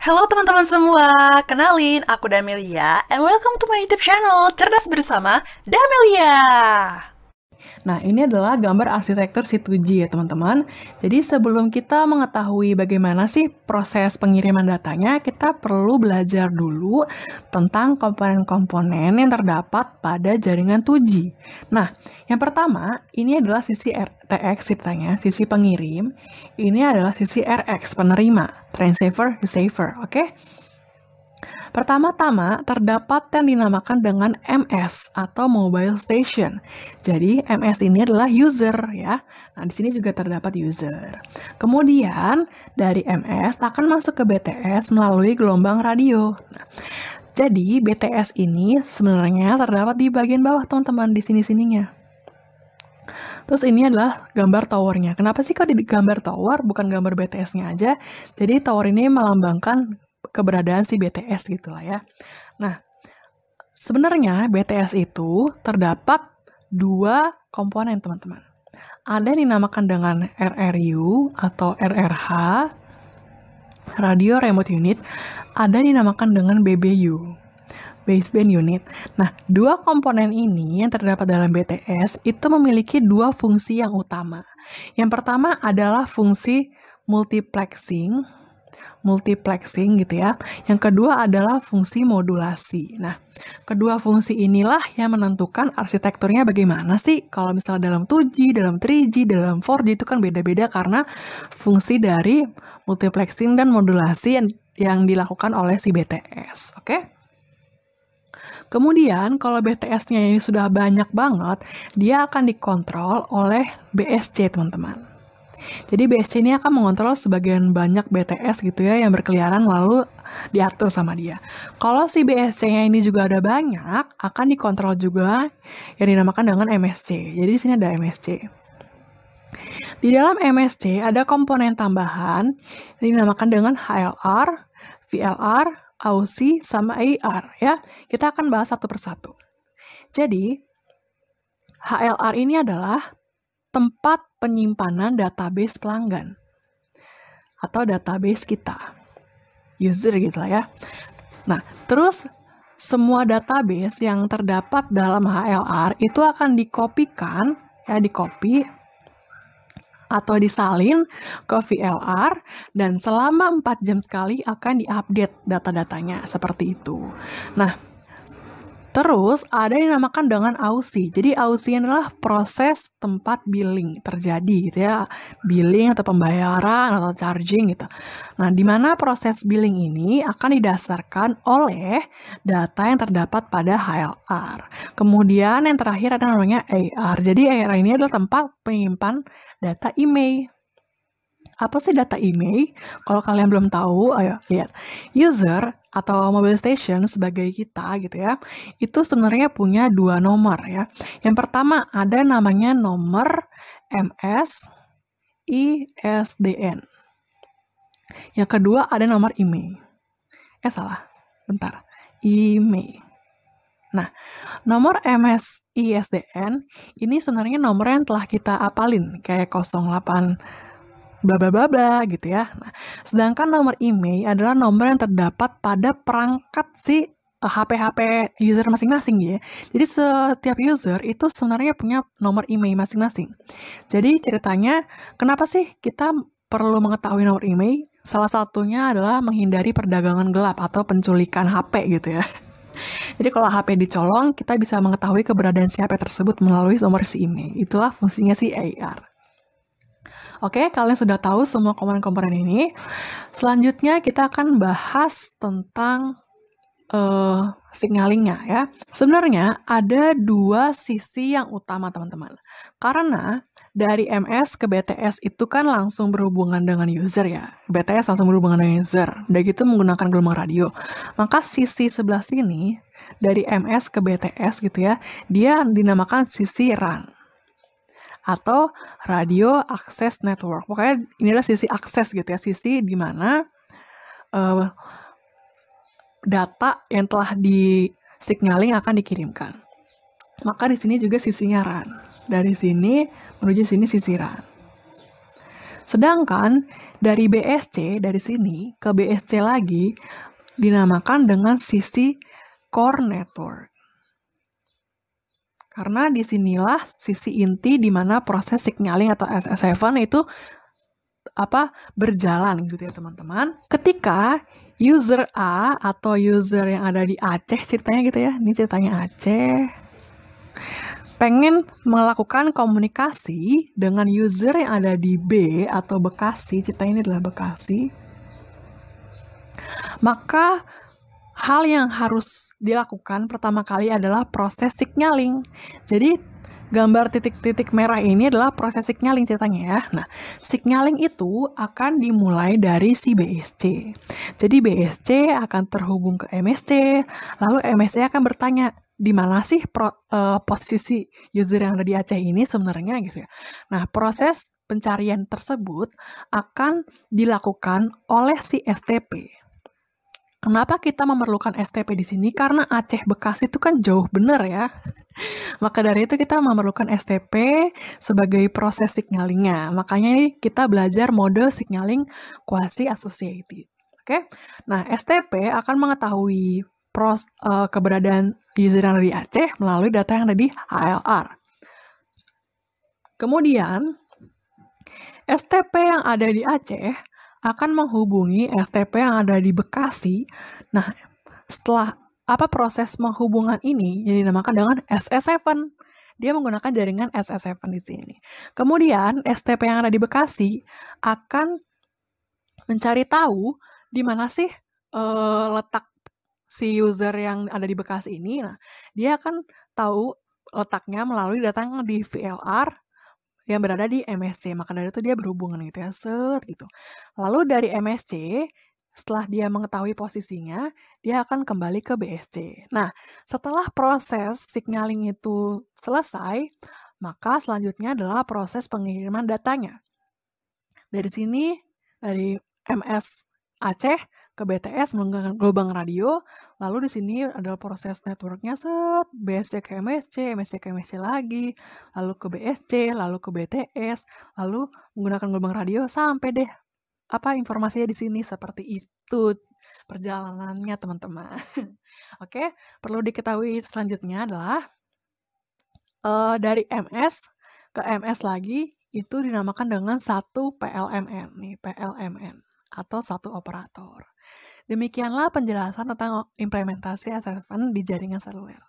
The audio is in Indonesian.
Halo teman-teman semua, kenalin aku Damelia and welcome to my YouTube channel Cerdas Bersama Damelia. Nah, ini adalah gambar arsitektur si 2G ya teman-teman. Jadi sebelum kita mengetahui bagaimana sih proses pengiriman datanya, kita perlu belajar dulu tentang komponen-komponen yang terdapat pada jaringan 2G. Nah, yang pertama, ini adalah sisi RTX ceritanya, sisi pengirim. Ini adalah sisi RX, penerima, transceiver, receiver, oke? Pertama-tama, terdapat yang dinamakan dengan MS atau Mobile Station. Jadi, MS ini adalah user ya. Nah, di sini juga terdapat user. Kemudian, dari MS akan masuk ke BTS melalui gelombang radio. Nah, jadi, BTS ini sebenarnya terdapat di bagian bawah, teman-teman, di sini-sininya. Terus ini adalah gambar towernya. Kenapa sih kok di gambar tower, bukan gambar BTS-nya aja? Jadi, tower ini melambangkan keberadaan si BTS gitu lah ya. Nah, sebenarnya BTS itu terdapat dua komponen teman-teman. Ada yang dinamakan dengan RRU atau RRH, Radio Remote Unit. Ada yang dinamakan dengan BBU, Baseband Unit. Nah, dua komponen ini yang terdapat dalam BTS itu memiliki dua fungsi yang utama. Yang pertama adalah fungsi multiplexing gitu ya. Yang kedua adalah fungsi modulasi. Nah, kedua fungsi inilah yang menentukan arsitekturnya bagaimana sih. Kalau misalnya dalam 2G, dalam 3G, dalam 4G itu kan beda-beda karena fungsi dari multiplexing dan modulasi yang dilakukan oleh si BTS. Oke? Kemudian, kalau BTS-nya ini sudah banyak banget, dia akan dikontrol oleh BSC, teman-teman. Jadi BSC ini akan mengontrol sebagian banyak BTS gitu ya yang berkeliaran lalu diatur sama dia. Kalau si BSC-nya ini juga ada banyak, akan dikontrol juga yang dinamakan dengan MSC. Jadi di sini ada MSC. Di dalam MSC ada komponen tambahan yang dinamakan dengan HLR, VLR, AUSI, sama AIR ya. Kita akan bahas satu persatu. Jadi HLR ini adalah tempat penyimpanan database pelanggan atau database kita, user gitu lah ya. Nah, terus semua database yang terdapat dalam HLR itu akan dikopikan, ya dikopi atau disalin ke VLR dan selama 4 jam sekali akan diupdate data-datanya seperti itu. Nah, terus ada yang dinamakan dengan AUSI. Jadi AUSI adalah proses tempat billing terjadi gitu ya. Billing atau pembayaran atau charging gitu. Nah, di mana proses billing ini akan didasarkan oleh data yang terdapat pada HLR. Kemudian yang terakhir ada namanya AR. Jadi AR ini adalah tempat penyimpan data email. Apa sih data email? Kalau kalian belum tahu, ayo lihat. User atau mobile station sebagai kita gitu ya, itu sebenarnya punya dua nomor ya. Yang pertama ada namanya nomor MS ISDN. Yang kedua ada nomor email. Salah, bentar. Email. Nah, nomor MS ISDN ini sebenarnya nomor yang telah kita apalin, kayak 08 bla bla bla bla gitu ya. Nah, sedangkan nomor email adalah nomor yang terdapat pada perangkat si HP-HP user masing-masing ya. Jadi setiap user itu sebenarnya punya nomor email masing-masing. Jadi ceritanya kenapa sih kita perlu mengetahui nomor email? Salah satunya adalah menghindari perdagangan gelap atau penculikan HP gitu ya. Jadi kalau HP dicolong, kita bisa mengetahui keberadaan si HP tersebut melalui nomor si email. Itulah fungsinya si AR. Oke, kalian sudah tahu semua komponen-komponen ini. Selanjutnya kita akan bahas tentang signalingnya ya. Sebenarnya ada dua sisi yang utama teman-teman. Karena dari MS ke BTS itu kan langsung berhubungan dengan user ya. BTS langsung berhubungan dengan user. Udah gitu menggunakan gelombang radio. Maka sisi sebelah sini dari MS ke BTS gitu ya, dia dinamakan sisi RAN atau Radio Access Network. Pokoknya inilah sisi akses gitu ya, sisi di mana data yang telah di signaling akan dikirimkan. Maka di sini juga sisinya RAN. Dari sini menuju sini sisi RAN. Sedangkan dari BSC, dari sini ke BSC lagi, dinamakan dengan sisi core network. Karena disinilah sisi inti di mana proses signaling atau SS7 itu berjalan gitu ya teman-teman. Ketika user A atau user yang ada di Aceh ceritanya gitu ya, ini ceritanya Aceh, pengen melakukan komunikasi dengan user yang ada di B atau Bekasi, ceritanya ini adalah Bekasi, maka hal yang harus dilakukan pertama kali adalah proses signaling. Jadi gambar titik-titik merah ini adalah proses signaling ceritanya ya. Nah, signaling itu akan dimulai dari si BSC. Jadi BSC akan terhubung ke MSC, lalu MSC akan bertanya, di mana sih posisi user yang ada di Aceh ini sebenarnya gitu ya. Nah, proses pencarian tersebut akan dilakukan oleh si STP. Kenapa kita memerlukan STP di sini? Karena Aceh Bekasi itu kan jauh bener ya. Maka dari itu kita memerlukan STP sebagai proses signalingnya. Makanya ini kita belajar mode signaling quasi-associated. Oke? Nah, STP akan mengetahui keberadaan user yang ada di Aceh melalui data yang ada di HLR. Kemudian, STP yang ada di Aceh akan menghubungi STP yang ada di Bekasi. Nah, setelah proses menghubungan ini yang dinamakan dengan SS7. Dia menggunakan jaringan SS7 di sini. Kemudian, STP yang ada di Bekasi akan mencari tahu di mana sih letak si user yang ada di Bekasi ini. Nah, dia akan tahu letaknya melalui data yang di VLR yang berada di MSC. Maka dari itu dia berhubungan gitu ya, gitu. Lalu dari MSC, setelah dia mengetahui posisinya, dia akan kembali ke BSC. Nah, setelah proses signaling itu selesai, maka selanjutnya adalah proses pengiriman datanya. Dari sini, dari MS Aceh ke BTS menggunakan gelombang radio, lalu di sini adalah proses networknya BSC ke MSC, MSC ke MSC lagi, lalu ke BSC, lalu ke BTS, lalu menggunakan gelombang radio sampai deh informasinya di sini seperti itu perjalanannya teman-teman. Oke, perlu diketahui selanjutnya adalah dari MS ke MS lagi itu dinamakan dengan satu PLMN nih, PLMN atau satu operator. Demikianlah penjelasan tentang implementasi SS7 di jaringan seluler.